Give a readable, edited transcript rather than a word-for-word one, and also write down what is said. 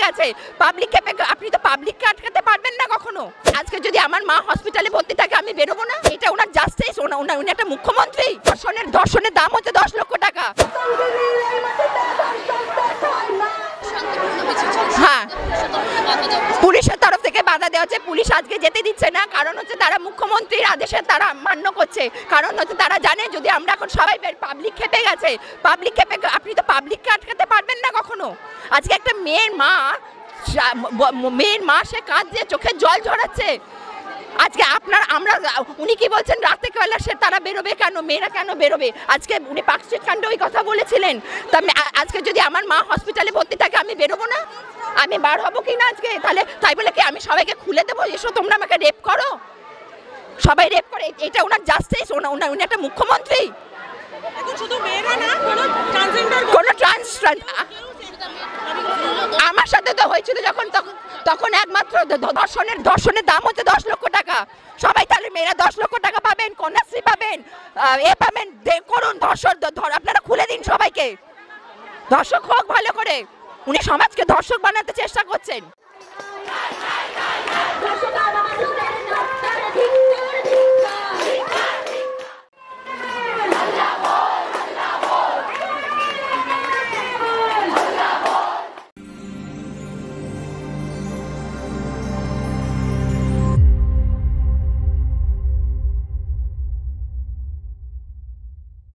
গেছে, পাবলিক খেপে, আপনি তো পাবলিককে আটকাতে পারবেন না কখনো। আজকে যদি আমার মা হসপিটালে ভর্তি থাকে আমি বেরোবো না, এটা ওনার জাস্টিস? উনি একটা মুখ্যমন্ত্রী? ধর্ষণের দাম হচ্ছে 10 লক্ষ টাকা। হ্যাঁ, পুলিশের তরফ থেকে বাধা দেওয়া হচ্ছে, পুলিশ আজকে যেতে দিচ্ছে না, কারণ হচ্ছে তারা মুখ্যমন্ত্রীর আদেশে তারা মান্য করছে, কারণ হচ্ছে তারা জানে যদি আমরা এখন সবাই পাবলিক খেপে গেছে, পাবলিক খেপে, আপনি তো পাবলিককে আটকাতে পারবেন না কখনো। আজকে একটা মেয়ের মা সে কাঁদ দিয়ে চোখের জল ঝরাচ্ছে। আজকে আমরা উনি কি বলছেন রাতে বেলা তারা বেরোবে কেন, মেয়েরা কেন বেরোবে? আজকে উনি পার্কস্ট্রিট কাণ্ডে ওই কথা বলেছিলেন। তা আজকে যদি আমার মা হসপিটালে ভর্তি থাকে আমি বেরোবো না, আমি বার হবো কি না আজকে? তাহলে তাই বলে কি আমি সবাইকে খুলে দেবো এসো তোমরা আমাকে রেপ করো? সবাই রেপ করে, এটা ওনার জাস্টিস? উনি একটা মুখ্যমন্ত্রী? কোনো আমার সাথে তো হয়েছিল যখন, তখন একমাত্র ধর্ষণের দাম হচ্ছে 10 লক্ষ টাকা। সবাই তাহলে মেয়েরা 10 লক্ষ টাকা পাবেন, কন্যাশ্রী পাবেন, পাবেন, করুন আপনারা খুলে দিন সবাইকে। ধর্ষক হোক ভালো করে, উনি সমাজকে ধর্ষক বানাতে চেষ্টা করছেন।